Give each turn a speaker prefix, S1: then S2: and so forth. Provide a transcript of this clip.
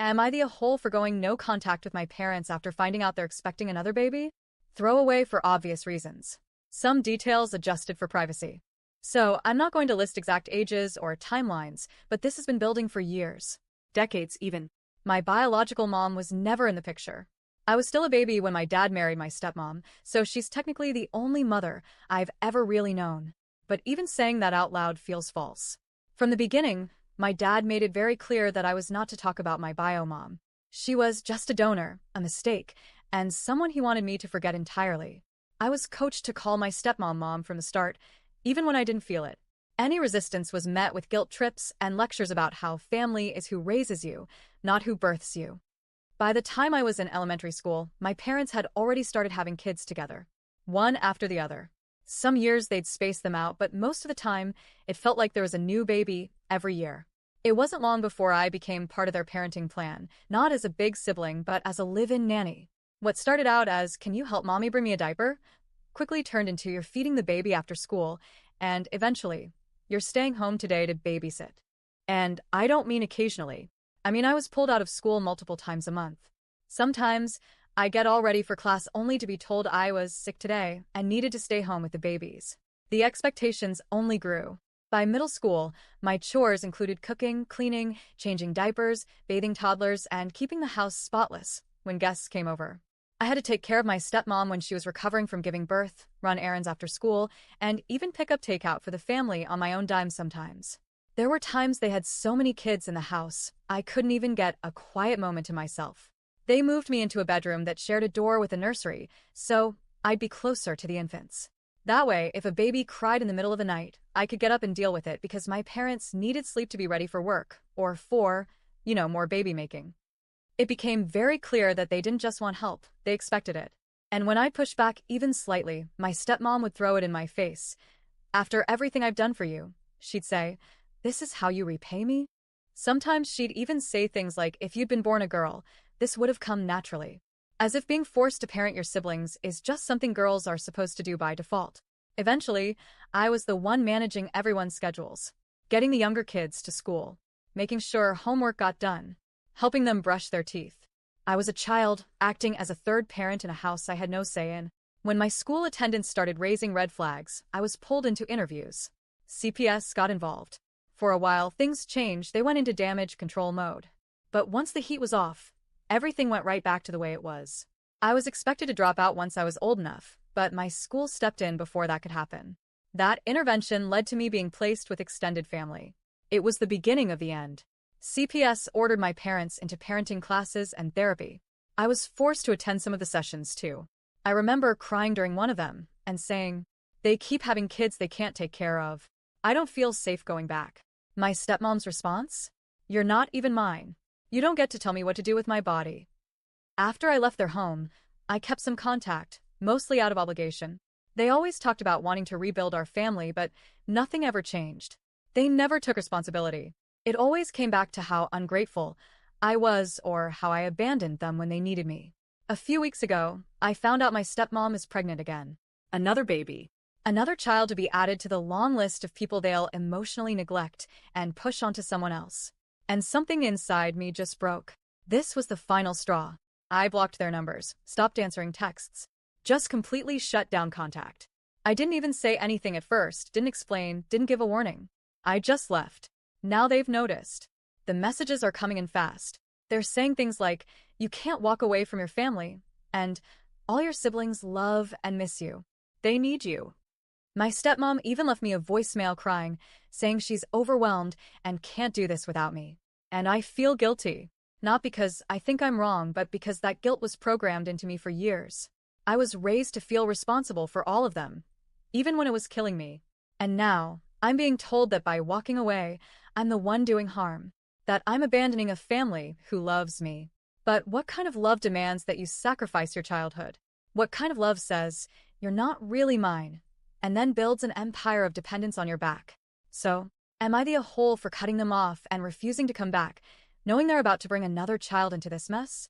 S1: Am I the a-hole for going no contact with my parents after finding out they're expecting another baby? Throwaway for obvious reasons. Some details adjusted for privacy. So, I'm not going to list exact ages or timelines, but this has been building for years. Decades, even. My biological mom was never in the picture. I was still a baby when my dad married my stepmom, so she's technically the only mother I've ever really known. But even saying that out loud feels false. From the beginning, my dad made it very clear that I was not to talk about my bio mom. She was just a donor, a mistake, and someone he wanted me to forget entirely. I was coached to call my stepmom mom from the start, even when I didn't feel it. Any resistance was met with guilt trips and lectures about how family is who raises you, not who births you. By the time I was in elementary school, my parents had already started having kids together, one after the other. Some years they'd space them out, but most of the time, it felt like there was a new baby every year. It wasn't long before I became part of their parenting plan, not as a big sibling, but as a live-in nanny. What started out as, "Can you help mommy bring me a diaper?" quickly turned into, "You're feeding the baby after school," and eventually, "You're staying home today to babysit." And I don't mean occasionally. I mean, I was pulled out of school multiple times a month. Sometimes, I get all ready for class only to be told I was sick today and needed to stay home with the babies. The expectations only grew. By middle school, my chores included cooking, cleaning, changing diapers, bathing toddlers, and keeping the house spotless when guests came over. I had to take care of my stepmom when she was recovering from giving birth, run errands after school, and even pick up takeout for the family on my own dime sometimes. There were times they had so many kids in the house, I couldn't even get a quiet moment to myself. They moved me into a bedroom that shared a door with a nursery, so I'd be closer to the infants. That way, if a baby cried in the middle of the night, I could get up and deal with it because my parents needed sleep to be ready for work, or for, more baby making. It became very clear that they didn't just want help, they expected it. And when I pushed back even slightly, my stepmom would throw it in my face. "After everything I've done for you," she'd say, "this is how you repay me?" Sometimes she'd even say things like, "If you'd been born a girl, this would have come naturally." As if being forced to parent your siblings is just something girls are supposed to do by default. Eventually, I was the one managing everyone's schedules, getting the younger kids to school, making sure homework got done, helping them brush their teeth. I was a child, acting as a third parent in a house I had no say in. When my school attendance started raising red flags, I was pulled into interviews. CPS got involved. For a while, things changed. They went into damage control mode. But once the heat was off, everything went right back to the way it was. I was expected to drop out once I was old enough, but my school stepped in before that could happen. That intervention led to me being placed with extended family. It was the beginning of the end. CPS ordered my parents into parenting classes and therapy. I was forced to attend some of the sessions too. I remember crying during one of them and saying, "They keep having kids they can't take care of. I don't feel safe going back." My stepmom's response? "You're not even mine. You don't get to tell me what to do with my body." After I left their home, I kept some contact, mostly out of obligation. They always talked about wanting to rebuild our family, but nothing ever changed. They never took responsibility. It always came back to how ungrateful I was or how I abandoned them when they needed me. A few weeks ago, I found out my stepmom is pregnant again. Another baby. Another child to be added to the long list of people they'll emotionally neglect and push onto someone else. And something inside me just broke. This was the final straw. I blocked their numbers, stopped answering texts, just completely shut down contact. I didn't even say anything at first, didn't explain, didn't give a warning. I just left. Now they've noticed. The messages are coming in fast. They're saying things like, "You can't walk away from your family," and "All your siblings love and miss you. They need you." My stepmom even left me a voicemail crying, saying she's overwhelmed and can't do this without me. And I feel guilty. Not because I think I'm wrong, but because that guilt was programmed into me for years. I was raised to feel responsible for all of them, even when it was killing me. And now, I'm being told that by walking away, I'm the one doing harm. That I'm abandoning a family who loves me. But what kind of love demands that you sacrifice your childhood? What kind of love says, "You're not really mine," and then builds an empire of dependence on your back? So, am I the a-hole for cutting them off and refusing to come back, knowing they're about to bring another child into this mess?